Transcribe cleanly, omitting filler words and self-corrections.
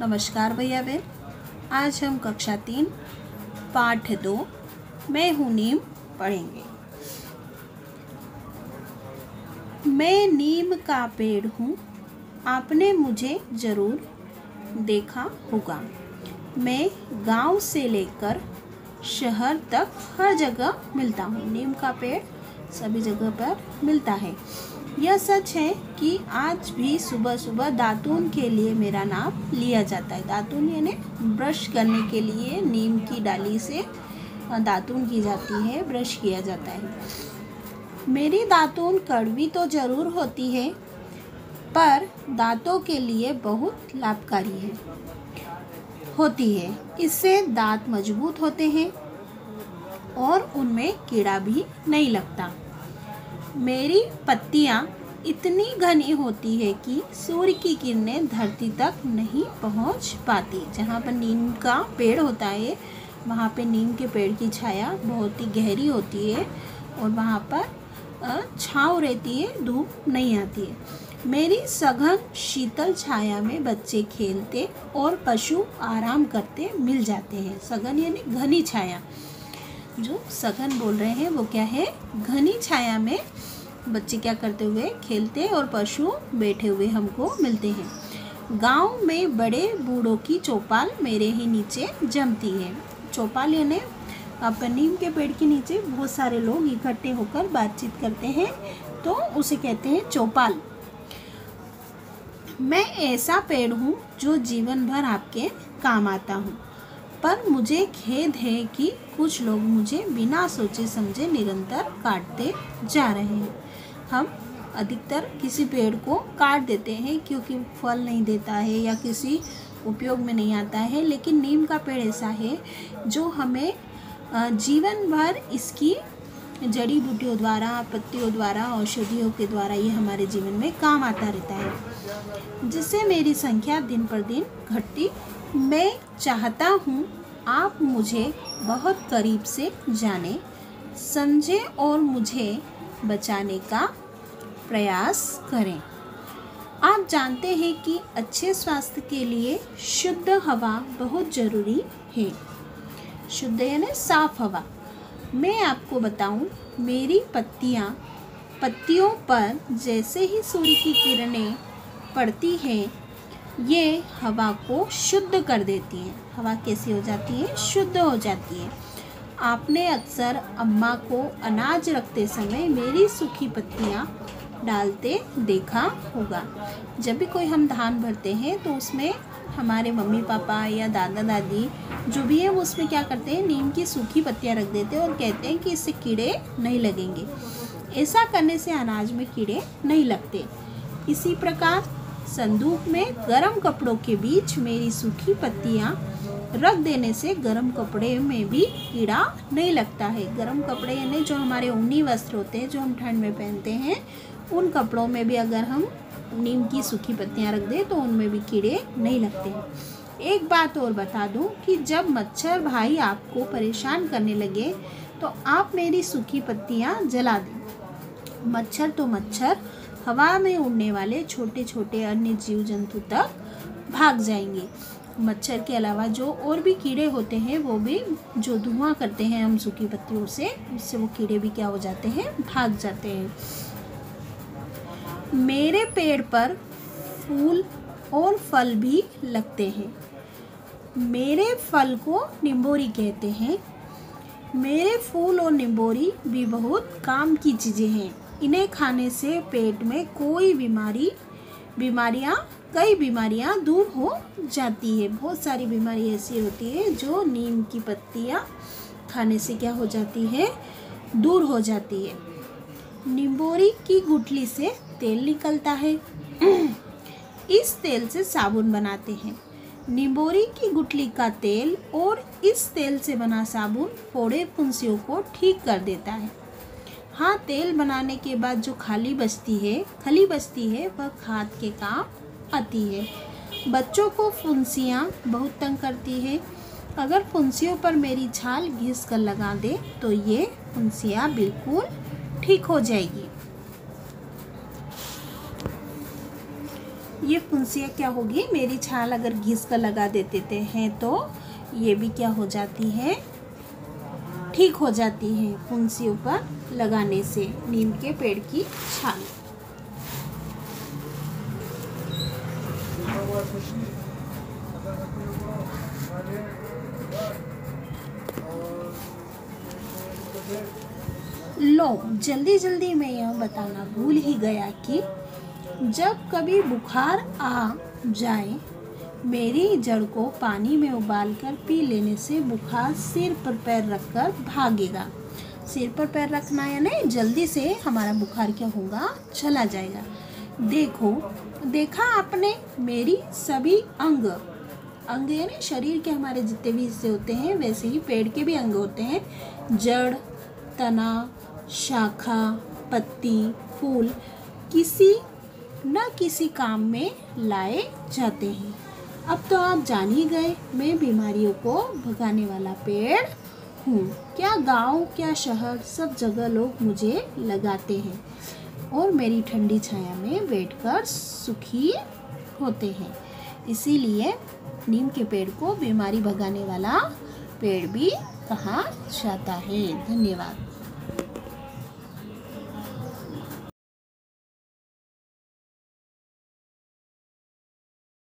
नमस्कार भैया बहन। आज हम कक्षा 3 पाठ 2 मैं हूँ नीम पढ़ेंगे। मैं नीम का पेड़ हूँ, आपने मुझे ज़रूर देखा होगा। मैं गांव से लेकर शहर तक हर जगह मिलता हूँ। नीम का पेड़ सभी जगह पर मिलता है। यह सच है कि आज भी सुबह सुबह दातून के लिए मेरा नाम लिया जाता है। दातून यानी ब्रश करने के लिए नीम की डाली से दातून की जाती है, ब्रश किया जाता है। मेरी दातून कड़वी तो ज़रूर होती है, पर दांतों के लिए बहुत लाभकारी होती है। इससे दांत मजबूत होते हैं और उनमें कीड़ा भी नहीं लगता। मेरी पत्तियां इतनी घनी होती है कि सूर्य की किरणें धरती तक नहीं पहुंच पाती। जहाँ पर नीम का पेड़ होता है वहाँ पे नीम के पेड़ की छाया बहुत ही गहरी होती है और वहाँ पर छाँव रहती है, धूप नहीं आती है। मेरी सघन शीतल छाया में बच्चे खेलते और पशु आराम करते मिल जाते हैं। सघन यानी घनी छाया, जो सघन बोल रहे हैं वो क्या है, घनी छाया में बच्चे क्या करते हुए खेलते और पशु बैठे हुए हमको मिलते हैं। गांव में बड़े बूढ़ों की चौपाल मेरे ही नीचे जमती है। चौपाल यानी नीम के पेड़ के नीचे बहुत सारे लोग इकट्ठे होकर बातचीत करते हैं, तो उसे कहते हैं चौपाल। मैं ऐसा पेड़ हूँ जो जीवन भर आपके काम आता हूँ, पर मुझे खेद है कि कुछ लोग मुझे बिना सोचे समझे निरंतर काटते जा रहे हैं। हम अधिकतर किसी पेड़ को काट देते हैं क्योंकि फल नहीं देता है या किसी उपयोग में नहीं आता है, लेकिन नीम का पेड़ ऐसा है जो हमें जीवन भर इसकी जड़ी बूटियों द्वारा, पत्तियों द्वारा, औषधियों के द्वारा ये हमारे जीवन में काम आता रहता है, जिससे मेरी संख्या दिन पर दिन घटती। मैं चाहता हूँ आप मुझे बहुत करीब से जाने, समझें और मुझे बचाने का प्रयास करें। आप जानते हैं कि अच्छे स्वास्थ्य के लिए शुद्ध हवा बहुत ज़रूरी है। शुद्ध यानी साफ हवा। मैं आपको बताऊं, मेरी पत्तियों पर जैसे ही सूर्य की किरणें पड़ती हैं, ये हवा को शुद्ध कर देती हैं। हवा कैसी हो जाती है? शुद्ध हो जाती है। आपने अक्सर अम्मा को अनाज रखते समय मेरी सूखी पत्तियां डालते देखा होगा। जब भी कोई हम धान भरते हैं तो उसमें हमारे मम्मी पापा या दादा दादी जो भी है वो उसमें क्या करते हैं, नीम की सूखी पत्तियां रख देते हैं और कहते हैं कि इससे कीड़े नहीं लगेंगे। ऐसा करने से अनाज में कीड़े नहीं लगते। इसी प्रकार संदूक में गर्म कपड़ों के बीच मेरी सूखी पत्तियां रख देने से गर्म कपड़े में भी कीड़ा नहीं लगता है। गर्म कपड़े यानी जो हमारे ऊनी वस्त्र होते हैं जो हम ठंड में पहनते हैं, उन कपड़ों में भी अगर हम नीम की सूखी पत्तियां रख दें तो उनमें भी कीड़े नहीं लगते हैं। एक बात और बता दूं कि जब मच्छर भाई आपको परेशान करने लगे तो आप मेरी सूखी पत्तियां जला दें। मच्छर तो मच्छर, हवा में उड़ने वाले छोटे छोटे अन्य जीव जंतु तक भाग जाएंगे। मच्छर के अलावा जो और भी कीड़े होते हैं वो भी जो धुआं करते हैं हम सूखी पत्तियों से, उससे वो कीड़े भी क्या हो जाते हैं, भाग जाते हैं। मेरे पेड़ पर फूल और फल भी लगते हैं। मेरे फल को निम्बोरी कहते हैं। मेरे फूल और निम्बोरी भी बहुत काम की चीज़ें हैं। इन्हें खाने से पेट में कई बीमारियां दूर हो जाती है। बहुत सारी बीमारी ऐसी होती है जो नीम की पत्तियां खाने से क्या हो जाती है, दूर हो जाती है। निम्बोरी की गुठली से तेल निकलता है। इस तेल से साबुन बनाते हैं। निम्बोरी की गुठली का तेल और इस तेल से बना साबुन फोड़े फुंसियों को ठीक कर देता है। हाँ, तेल बनाने के बाद जो खली बचती है वह खाद के काम आती है। बच्चों को फुंसियाँ बहुत तंग करती है। अगर फुंसियों पर मेरी छाल घिस कर लगा दे तो ये फुंसियाँ बिल्कुल ठीक हो जाएगी। ये फुंसियाँ क्या होगी, मेरी छाल अगर घिस कर लगा देते हैं तो ये भी क्या हो जाती है, ठीक हो जाती है फुंसियों पर लगाने से नीम के पेड़ की छाल। लो जल्दी जल्दी मैं यह बताना भूल ही गया कि जब कभी बुखार आ जाए, मेरी जड़ को पानी में उबालकर पी लेने से बुखार सिर पर पैर रखकर भागेगा। सिर पर पैर रखना यानी जल्दी से हमारा बुखार क्या होगा, चला जाएगा। देखा आपने मेरी सभी अंग यानी शरीर के हमारे जितने भी हिस्से होते हैं वैसे ही पेड़ के भी अंग होते हैं। जड़, तना, शाखा, पत्ती, फूल किसी न किसी काम में लाए जाते हैं। अब तो आप जान ही गए मैं बीमारियों को भगाने वाला पेड़ हूँ। क्या गांव क्या शहर सब जगह लोग मुझे लगाते हैं और मेरी ठंडी छाया में बैठकर सुखी होते हैं। इसीलिए नीम के पेड़ को बीमारी भगाने वाला पेड़ भी कहा जाता है। धन्यवाद।